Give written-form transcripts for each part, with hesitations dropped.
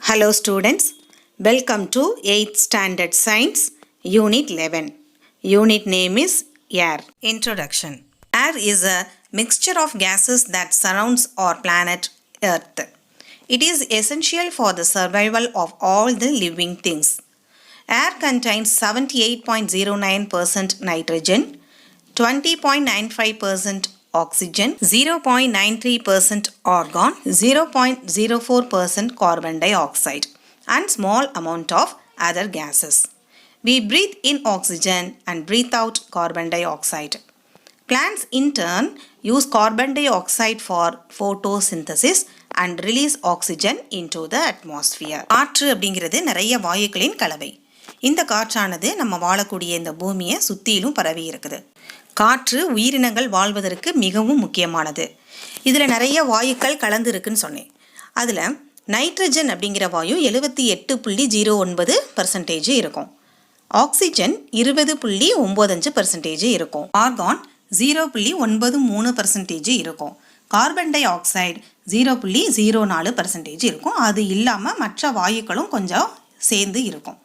Hello students, welcome to 8th Standard Science, Unit 11. Unit name is Air. Introduction. Air is a mixture of gases that surrounds our planet Earth. It is essential for the survival of all the living things. Air contains 78.09% nitrogen, 20.95% oxygen, 0.93% argon, 0.04% carbon dioxide, and small amount of other gases. We breathe in oxygen and breathe out carbon dioxide. Plants in turn use carbon dioxide for photosynthesis and release oxygen into the atmosphere. காற்று அப்படிங்கிறது நிறைய வாயுக்களின் கலவை. இந்த காற்றானது நம்ம வாழக்கூடிய இந்த பூமியை சுத்திலும் பரவி இருக்குது. காற்று உயிரினங்கள் வாழ்வதற்கு மிகவும் முக்கியமானது. இதில் நிறைய வாயுக்கள் கலந்து இருக்குன்னு சொன்னேன். அதில் நைட்ரஜன் அப்படிங்கிற வாயு 78.09% இருக்கும். ஆக்சிஜன் 20.95% இருக்கும். ஆர்கான் 0.93% இருக்கும். கார்பன் டை ஆக்சைடு 0.04% இருக்கும். அது இல்லாமல் மற்ற வாயுக்களும் கொஞ்சம் சேர்ந்து இருக்கும்.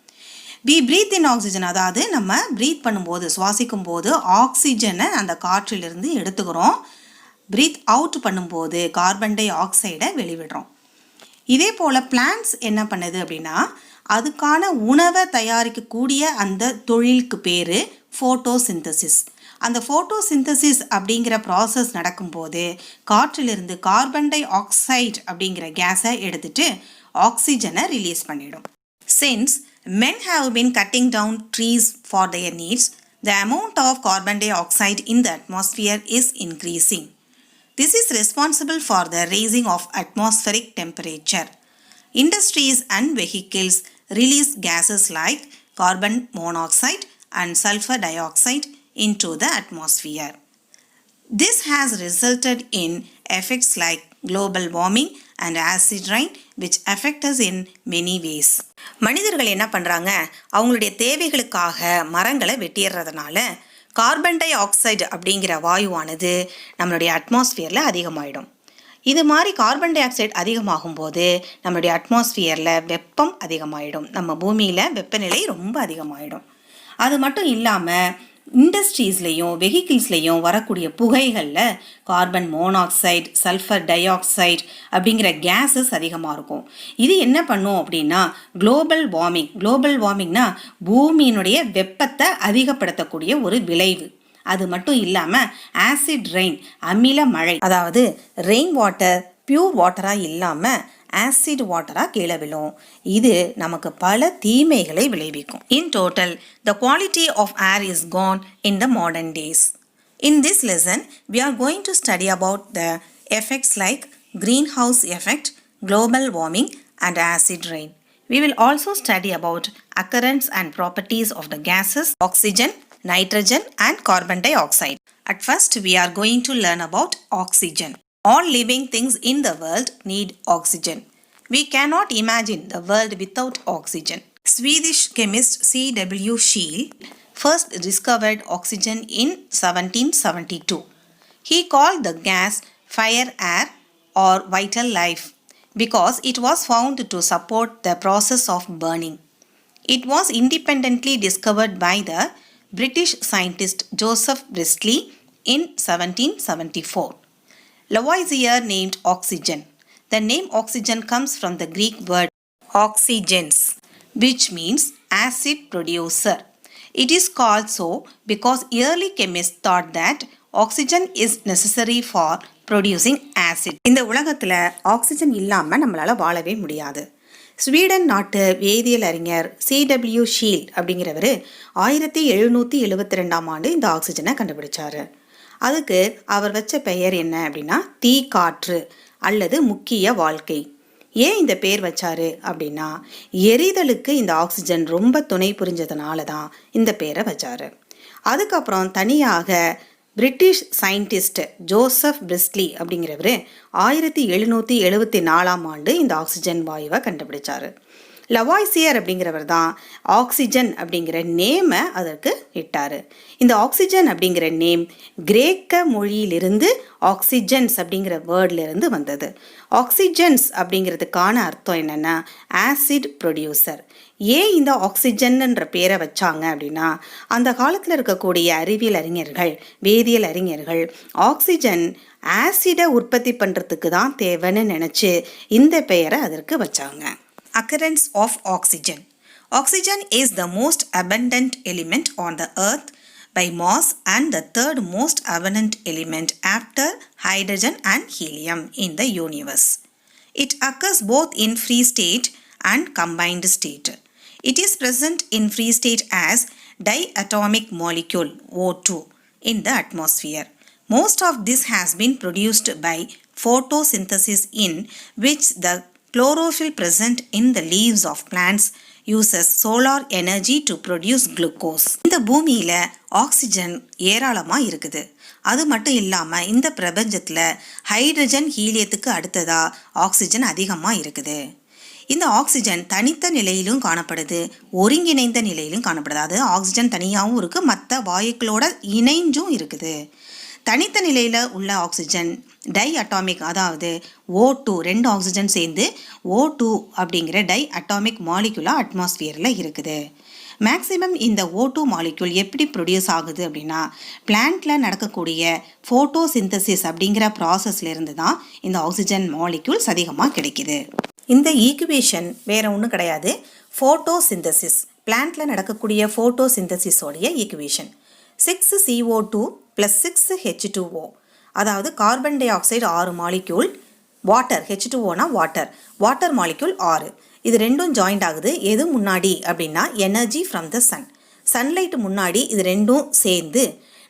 we breathe in oxygen, அதாவது நம்ம ப்ரீத் பண்ணும்போது சுவாசிக்கும் போது ஆக்சிஜனை அந்த காற்றிலிருந்து எடுத்துக்கிறோம். ப்ரீத் அவுட் பண்ணும்போது கார்பன் டை ஆக்சைடை வெளிவிடுறோம். இதே போல் பிளான்ட்ஸ் என்ன பண்ணுது அப்படின்னா அதுக்கான உணவை தயாரிக்கக்கூடிய அந்த தொழிலுக்கு பேர் ஃபோட்டோசிந்தசிஸ். அந்த ஃபோட்டோசிந்தசிஸ் அப்படிங்கிற ப்ராசஸ் நடக்கும்போது காற்றிலிருந்து கார்பன் டை ஆக்சைடு அப்படிங்கிற கேஸை எடுத்துட்டு ஆக்சிஜனை ரிலீஸ் பண்ணிடும். Since men have been cutting down trees for their needs, the amount of carbon dioxide in the atmosphere is increasing. This is responsible for the raising of atmospheric temperature. Industries and vehicles release gases like carbon monoxide and sulfur dioxide into the atmosphere. This has resulted in effects like global warming and acid rain which affect us in many ways. மனிதர்கள் என்ன பண்ணுறாங்க, அவங்களுடைய தேவைகளுக்காக மரங்களை வெட்டிடுறதுனால carbon dioxide அப்படிங்கிற வாயுவானது நம்மளுடைய அட்மாஸ்பியரில் அதிகமாகிடும். இது மாதிரி கார்பன் டை ஆக்சைடு அதிகமாகும் போது நம்மளுடைய அட்மாஸ்பியரில் வெப்பம் அதிகமாகிடும். நம்ம பூமியில் வெப்பநிலை ரொம்ப அதிகமாகிடும். அது மட்டும் இல்லாமல் இண்டஸ்ட்ரீஸ்லேயும் வெஹிக்கிள்ஸ்லேயும் வரக்கூடிய புகைகளில் carbon monoxide, sulphur dioxide அப்படிங்கிற கேஸஸ் அதிகமாக இருக்கும். இது என்ன பண்ணும் அப்படின்னா குளோபல் வார்மிங்னா பூமியினுடைய வெப்பத்தை அதிகப்படுத்தக்கூடிய ஒரு விளைவு. அது மட்டும் இல்லாமல் ஆசிட் ரெயின், அமில மழை, அதாவது ரெயின் வாட்டர் பியூர் வாட்டராக இல்லாமல் ஆசிட் வாட்டராக கீழே விழும். இது நமக்கு பல தீமைகளை விளைவிக்கும். In total, the quality of air is gone in the modern days. In this lesson, we are going to study about the effects like greenhouse effect, global warming, and acid rain. We will also study about occurrence and properties of the gases, oxygen, nitrogen, and carbon dioxide. At first, we are going to learn about oxygen. All living things in the world need oxygen. We cannot imagine the world without oxygen. Swedish chemist C.W. Scheele first discovered oxygen in 1772. He called the gas fire air or vital life because it was found to support the process of burning. It was independently discovered by the British scientist Joseph Priestley in 1774. Lavoisier named oxygen. The name oxygen comes from the Greek word oxygens, which means acid producer. It is called so because early chemists thought that oxygen is necessary for producing acid. இந்த உலகத்தில் oxygen இல்லாமல் நம்மளால் வாழவே முடியாது. Sweden நாட்டு வேதியியல் அறிஞர் C.W. Sheel அப்படிங்கிறவர் 1772 இந்த ஆக்சிஜனை கண்டுபிடிச்சாரு. அதுக்கு அவர் வச்ச பெயர் என்ன அப்படின்னா தீ காற்று அல்லது முக்கிய வாழ்க்கை. ஏன் இந்த பேர் வச்சாரு அப்படின்னா எரிதலுக்கு இந்த ஆக்சிஜன் ரொம்ப துணை புரிஞ்சதுனால தான் இந்த பேரை வச்சாரு. அதுக்கப்புறம் தனியாக பிரிட்டிஷ் சயின்டிஸ்ட் ஜோசப் பிரிஸ்ட்லி அப்படிங்கிறவர் 1774 இந்த ஆக்சிஜன் வாயுவை கண்டுபிடிச்சாரு. லவாய்சியர் அப்படிங்கிறவர் தான் ஆக்சிஜன் அப்படிங்கிற நேமை அதற்கு இட்டார். இந்த ஆக்சிஜன் அப்படிங்கிற நேம் கிரேக்க மொழியிலிருந்து ஆக்சிஜன்ஸ் அப்படிங்கிற வேர்ட்லேருந்து வந்தது. ஆக்சிஜன்ஸ் அப்படிங்கிறதுக்கான அர்த்தம் என்னென்னா ஆசிட் ப்ரொடியூசர். ஏன் இந்த ஆக்சிஜன்ன்ற பேரை வச்சாங்க அப்படின்னா, அந்த காலத்தில் இருக்கக்கூடிய அறிவியல் அறிஞர்கள், வேதியியல் அறிஞர்கள் ஆக்சிஜன் ஆசிடை உற்பத்தி பண்ணுறதுக்கு தான் தேவைன்னு நினச்சி இந்த பெயரை அதற்கு வச்சாங்க. Occurrence of oxygen. Oxygen is the most abundant element on the earth by mass and the third most abundant element after hydrogen and helium in the universe. It occurs both in free state and combined state. It is present in free state as diatomic molecule O2 in the atmosphere. Most of this has been produced by photosynthesis, in which the chlorophyll present in the leaves of plants uses solar energy to produce glucose. இந்த பூமியில் oxygen ஏராளமாக இருக்குது. அது மட்டும் இல்லாமல் இந்த பிரபஞ்சத்தில் hydrogen ஹீலியத்துக்கு அடுத்ததாக ஆக்சிஜன் அதிகமாக இருக்குது. இந்த ஆக்சிஜன் தனித்த நிலையிலும் காணப்படுது, ஒருங்கிணைந்த நிலையிலும் காணப்படுது. அது ஆக்சிஜன் தனியாகவும் இருக்குது, மற்ற வாயுக்களோட இணைஞ்சும் இருக்குது. தனித்த நிலையில் உள்ள ஆக்சிஜன் டை அட்டாமிக், அதாவது O2, 2 ஆக்சிஜன் சேர்ந்து O2 அப்படிங்கிற டை அட்டாமிக் மாலிகுலாக அட்மாஸ்பியரில் இருக்குது. மேக்ஸிமம் இந்த O2 மாலிகுல் எப்படி ப்ரொடியூஸ் ஆகுது அப்படின்னா, பிளான்ட்டில் நடக்கக்கூடிய ஃபோட்டோசிந்தசிஸ் அப்படிங்கிற ப்ராசஸ்லேருந்து தான் இந்த ஆக்சிஜன் மாலிகுல்ஸ் அதிகமாக கிடைக்குது. இந்த ஈக்குவேஷன் வேறு ஒன்றும் கிடையாது, ஃபோட்டோசிந்தசிஸ், பிளான்ட்டில் நடக்கக்கூடிய ஃபோட்டோசிந்தசிஸோடைய ஈக்குவேஷன். 6CO2 + 6H2O, அதாவது carbon dioxide 6 molecule, water H2Oனா வாட்டர் மாலிக்யூல் 6. இது ரெண்டும் ஜாயிண்ட் ஆகுது. எது முன்னாடி அப்படின்னா energy from the sun, sunlight முன்னாடி இது ரெண்டும் சேர்ந்து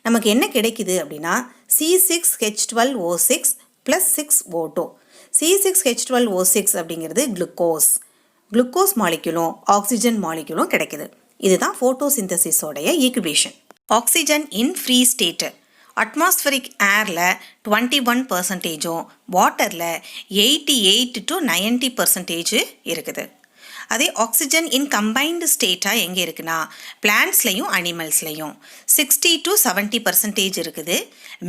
நமக்கு என்ன கிடைக்குது அப்படின்னா C6H12O6 + 6O2. C6H12O6 அப்படிங்கிறது குளுக்கோஸ் மாலிக்யூலும் ஆக்சிஜன் மாலிக்யூலும் கிடைக்குது. இதுதான் ஃபோட்டோசிந்தசிஸோடைய equation. Oxygen in free state atmospheric ஏரில் 21%, வாட்டரில் 88 to 90% இருக்குது. அதே ஆக்சிஜன் இன் கம்பைன்டு ஸ்டேட்டாக எங்கே இருக்குன்னா பிளான்ட்ஸ்லையும் அனிமல்ஸ்லையும் 60 to 70% இருக்குது.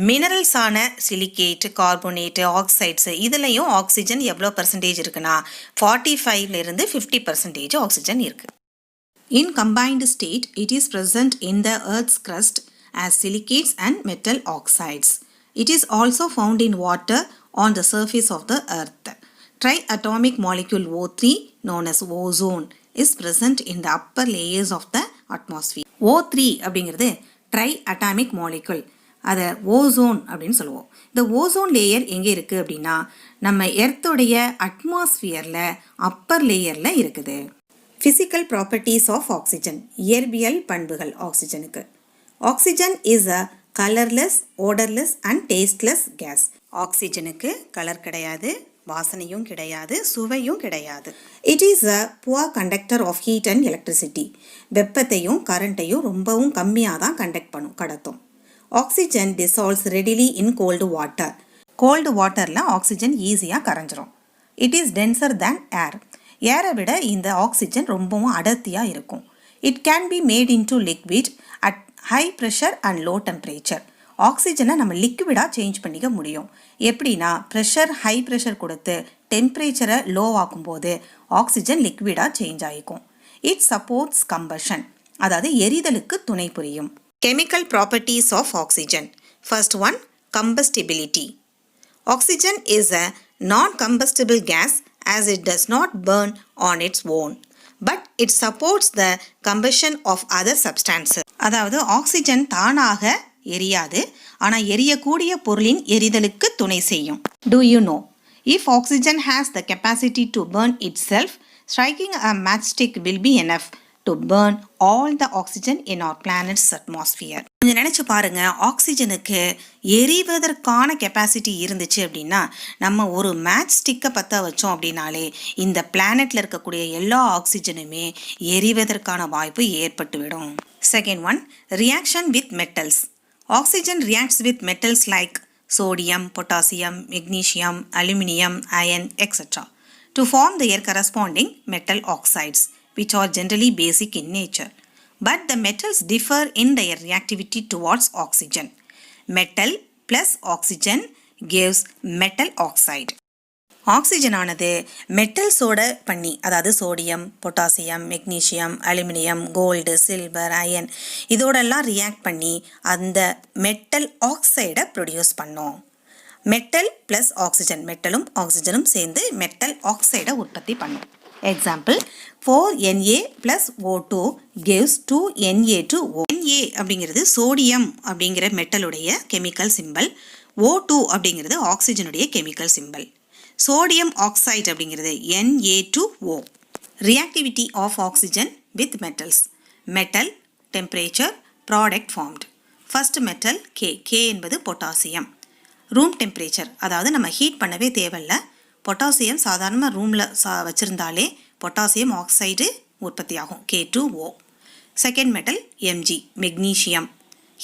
மினரல்ஸான சிலிகேட், கார்போனேட்டு, ஆக்சைட்ஸு இதுலையும் ஆக்சிஜன் எவ்வளோ பர்சன்டேஜ் இருக்குன்னா 45 to 50% ஆக்சிஜன் இருக்குது. In combined state, it is present in the Earth's crust as silicates and metal oxides. It is also found in water on the surface of the Earth. Triatomic molecule O3, known as ozone, is present in the upper layers of the atmosphere. O3 அப்படிங்கிறது triatomic molecule, அதை ozone அப்படின்னு சொல்லுவோம். இந்த ozone layer எங்கே இருக்குது அப்படின்னா நம்ம எர்த்தோடைய அட்மாஸ்பியரில் அப்பர் லேயரில் இருக்குது. Physical properties of oxygen, இயற்பியல் பண்புகள் ஆக்சிஜனுக்கு. Oxygen is a colorless, odorless and tasteless gas. ஆக்சிஜனுக்கு கலர் கிடையாது, வாசனையும் கிடையாது, சுவையும் கிடையாது. It is a poor conductor of heat and electricity. வெப்பத்தையும் கரண்ட்டையும் ரொம்பவும் கம்மியாக தான் கடத்தும். Oxygen dissolves readily in cold water. Cold வாட்டரில் ஆக்சிஜன் ஈஸியாக கரைஞ்சிரும். It is denser than air. ஏரை விட இந்த ஆக்சிஜன் ரொம்பவும் அடர்த்தியாக இருக்கும். It can be made into liquid at high pressure and low temperature. ஆக்சிஜனை நம்ம லிக்விடாக சேஞ்ச் பண்ணிக்க முடியும். எப்படின்னா ப்ரெஷர் ஹை ப்ரெஷர் கொடுத்து டெம்பரேச்சரை லோ ஆக்கும்போது ஆக்சிஜன் லிக்விடாக சேஞ்ச் ஆகிக்கும். இட் சப்போர்ட்ஸ் கம்பஷன், அதாவது எரிதலுக்கு துணை புரியும். Chemical properties of oxygen. First one, combustibility. Oxygen is a non-combustible gas as it does not burn on its own, but it supports the combustion of other substances. அதாவது oxygen தானாக எரியாது, ஆனால் எரியக்கூடிய பொருளின் எரிதலுக்கு துணை செய்யும். Do you know? If oxygen has the capacity to burn itself, striking a matchstick will be enough to burn all the oxygen in our planet's atmosphere. கொஞ்சம் நினச்சி பாருங்க, ஆக்சிஜனுக்கு எரிவதற்கான capacity இருந்துச்சு அப்படின்னா நம்ம ஒரு மேட்ச் ஸ்டிக்கை பற்ற வச்சோம் அப்படின்னாலே இந்த பிளானெட்டில் இருக்கக்கூடிய எல்லா ஆக்சிஜனுமே எரிவதற்கான வாய்ப்பு ஏற்பட்டுவிடும். Second one, reaction with metals. Oxygen reacts with metals like sodium, potassium, magnesium, aluminium, iron, etc. to form their corresponding metal oxides, which are generally basic in nature. But the metals differ in their reactivity towards oxygen. Metal plus oxygen gives metal oxide. Oxygen ஆனது மெட்டல்ஸோட பண்ணி, அதாவது sodium, potassium, magnesium, aluminium, gold, silver, iron இதோடெல்லாம் react பண்ணி அந்த metal ஆக்சைடை produce பண்ணோம். Metal plus oxygen, மெட்டலும் ஆக்சிஜனும் சேர்ந்து மெட்டல் ஆக்சைடை உற்பத்தி பண்ணும். Example 4Na + O2 gives 2Na2O. Na அப்படிங்கிறது சோடியம் அப்படிங்கிற மெட்டலுடைய கெமிக்கல் சிம்பல், O2 அப்படிங்கிறது ஆக்சிஜனுடைய கெமிக்கல் சிம்பல். சோடியம் ஆக்சைடு அப்படிங்கிறது Na2O. Reactivity of oxygen with metals. Metal, temperature, product formed. First metal K என்பது பொட்டாசியம். ரூம் டெம்பரேச்சர், அதாவது நம்ம ஹீட் பண்ணவே தேவையில்லை, பொட்டாசியம் சாதாரண ரூமில் வச்சுருந்தாலே பொட்டாசியம் ஆக்சைடு உற்பத்தி ஆகும், K2O. Second metal Mg, magnesium.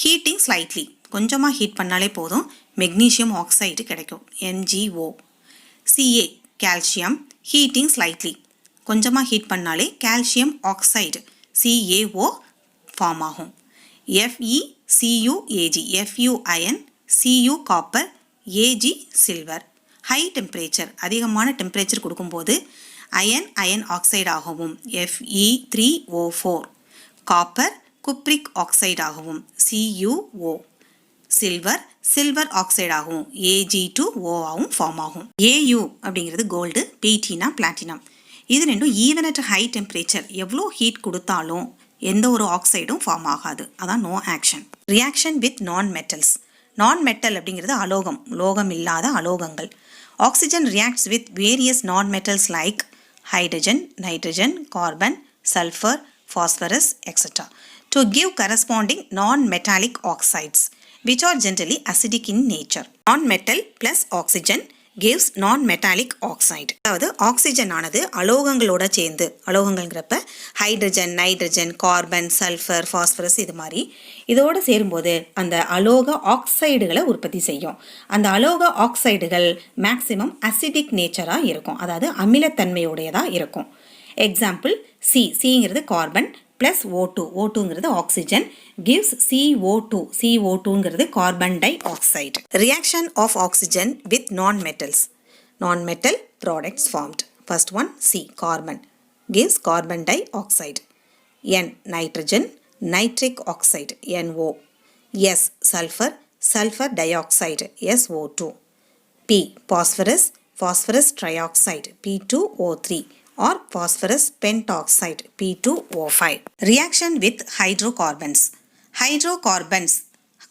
Heating slightly, கொஞ்சமாக ஹீட் பண்ணாலே போதும் மெக்னீஷியம் ஆக்சைடு கிடைக்கும், MgO. Ca, calcium. Heating slightly, கொஞ்சமாக ஹீட் பண்ணாலே கால்சியம் ஆக்சைடு, CaO ஃபார்ம் ஆகும். FeCuAg, Fu iron, Cu copper, Ag silver. High temperature, அதிகமான டெம்பரேச்சர் கொடுக்கும்போது அயன் ஆக்சைடாகவும் Fe3O4, காப்பர் குப்ரிக் ஆக்சைடாகவும் CuO, சில்வர் ஆக்சைடாகவும் Ag2O ஆகவும் ஃபார்ம் ஆகும். Au அப்படிங்கிறது கோல்டு, Ptனா பிளாட்டினம். இது ரெண்டும் ஈவன் அட் ஹை டெம்பரேச்சர் எவ்வளோ ஹீட் கொடுத்தாலும் எந்த ஒரு ஆக்சைடும் ஃபார்ம் ஆகாது, அதான் no action. Reaction with non metals. Non metal அப்படிங்கிறது அலோகம், லோகம் இல்லாத அலோகங்கள். Oxygen reacts with various non metals like hydrogen, nitrogen, carbon, sulphur, phosphorus, etc. to give corresponding non-metallic oxides, which are generally acidic in nature. Non-metal plus oxygen gives non-metallic oxide. அதாவது oxygen ஆனது அலோகங்களோட சேர்ந்து, அலோகங்கள்ங்கிறப்ப hydrogen, nitrogen, carbon, sulphur, phosphorus இது மாதிரி இதோடு சேரும்போது அந்த அலோக ஆக்சைடுகளை உற்பத்தி செய்யும். அந்த அலோக ஆக்சைடுகள் மேக்சிமம் அசிடிக் நேச்சராக இருக்கும், அதாவது அமிலத்தன்மையுடையதாக இருக்கும். எக்ஸாம்பிள் சிங்கிறது கார்பன் ப்ளஸ் O2ங்கிறது ஆக்சிஜன் கிவ்ஸ் CO2ங்கிறது carbon dioxide. Reaction of oxygen with non metals. Non metal products formed. First one C, carbon gives carbon dioxide. N, nitrogen, nitric oxide, NO. S, sulphur dioxide, SO2. P, phosphorus trioxide, P2O3. or phosphorus pentoxide, P2O5. Reaction with hydrocarbons. Hydrocarbons,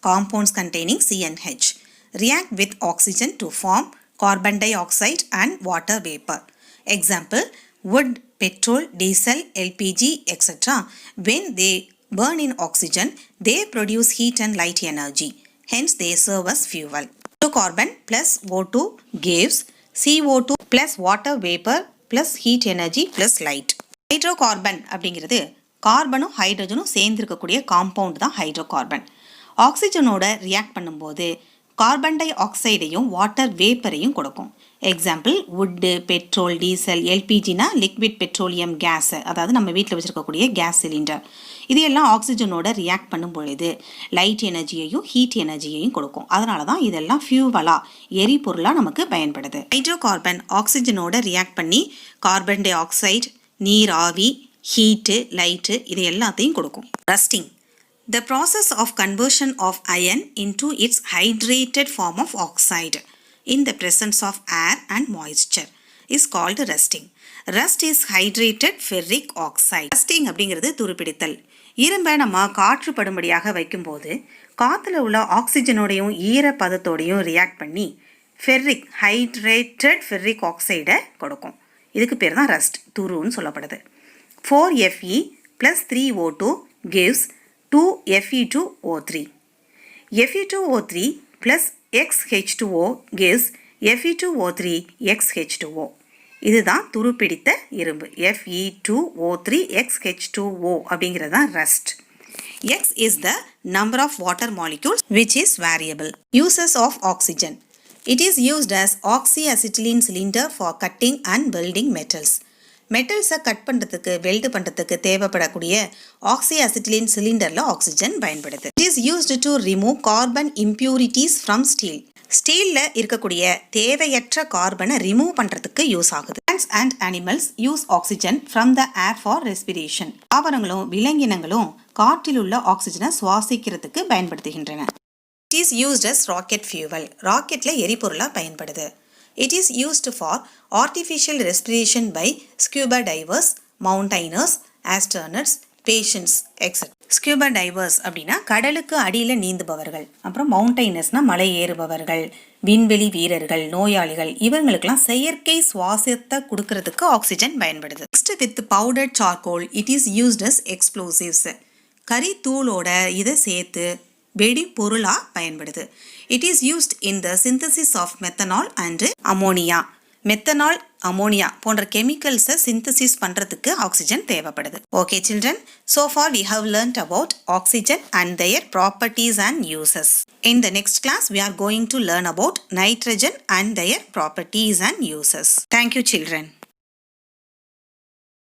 compounds containing CnH, react with oxygen to form carbon dioxide and water vapor. Example, wood, petrol, diesel, LPG, etc. When they burn in oxygen, they produce heat and light energy. Hence, they serve as fuel. Hydrocarbon plus O2 gives CO2 plus water vapor plus heat energy plus light. Hydrocarbon அப்படிங்கிறது கார்பனும் ஹைட்ரஜனும் சேர்ந்திருக்கக்கூடிய compound தான் hydrocarbon. ஆக்சிஜனோட ரியாக்ட் பண்ணும்போது carbon டை ஆக்சைடையும் வாட்டர் வேப்பரையும் கொடுக்கும். எக்ஸாம்பிள், வுட்டு, பெட்ரோல், டீசல், எல்பிஜினா லிக்விட் பெட்ரோலியம் கேஸ், அதாவது நம்ம வீட்டில் வச்சுருக்கக்கூடிய கேஸ் சிலிண்டர். இது எல்லாம் ஆக்சிஜனோட ரியாக்ட் பண்ணும் பொழுது லைட் எனர்ஜியையும் ஹீட் எனர்ஜியையும் கொடுக்கும். அதனால தான் இதெல்லாம் ஃபியூவலாக, எரிபொருளாக நமக்கு பயன்படுது. ஹைட்ரோகார்பன் ஆக்சிஜனோட ரியாக்ட் பண்ணி கார்பன் டை ஆக்சைடு, நீர் ஆவி, ஹீட்டு, லைட்டு இது எல்லாத்தையும் கொடுக்கும். Rusting. The process of conversion of iron into its hydrated form of oxide in the presence of air and moisture is called rusting. Rust is hydrated ferric oxide. Rusting அப்படிங்கிறது துருப்பிடித்தல். இரும்பை நம்ம காற்று படும்படியாக வைக்கும்போது காற்றுல உள்ள ஆக்சிஜனோடையும் ஈரப்பதத்தோடையும் ரியாக்ட் பண்ணி ஹைட்ரேட்டட் ஃபெர்ரிக் ஆக்சைடை கொடுக்கும். இதுக்கு பேர் தான் ரஸ்ட், துருன்னு சொல்லப்படுது. 4Fe plus 3O2 gives 2Fe2O3. Fe2O3 plus XH2O gives Fe2O3 XH2O. இதுதான் துருப்பிடித்த இரும்பு. Fe2O3 XH2O அப்படிங்கிறது தான் rust. X is the number of water molecules which is variable. Uses of oxygen. It is used as oxyacetylene cylinder for cutting and welding metals. மெட்டல்ஸை cut பண்ணுறதுக்கு weld பண்ணுறதுக்கு தேவைப்படக்கூடிய ஆக்சிஅசிட்டிலின் சிலிண்டரில் ஆக்சிஜன் பயன்படுது. It is used to remove carbon impurities from steel. ஸ்டீலில் இருக்கக்கூடிய தேவையற்ற கார்பனை ரிமூவ் பண்ணுறதுக்கு யூஸ் ஆகுது. Plants and animals use oxygen from the air for respiration. தாவரங்களும் விலங்கினங்களும் காற்றில் உள்ள ஆக்சிஜனை சுவாசிக்கிறதுக்கு பயன்படுத்துகின்றன. It is used as rocket fuel. ராக்கெட்ல எரிபொருளா பயன்படுது. It is used for artificial respiration by scuba divers, mountaineers, astronauts, patients, etc. Scuba divorce அப்படின்னா கடலுக்கு அடியில் நீந்துபவர்கள், அப்புறம் மவுண்டைனர்ஸ்னா மலை ஏறுபவர்கள், விண்வெளி வீரர்கள், நோயாளிகள், இவங்களுக்கெல்லாம் செயற்கை சுவாசத்தை கொடுக்கறதுக்கு ஆக்சிஜன் பயன்படுது. Next with powdered charcoal it is used as explosives. கரி தூளோட இதை சேர்த்து வெடி பொருளா பயன்படுது. It is used in the synthesis of methanol and ammonia. Methanol, ammonia போன்ற கெமிக்கல்ஸை சிந்தசிஸ் பண்ணுறதுக்கு ஆக்சிஜன் தேவைப்படுது. Okay children, so far we have learnt about oxygen and their properties and uses. In the next class we are going to learn about nitrogen and their properties and uses. Thank you children.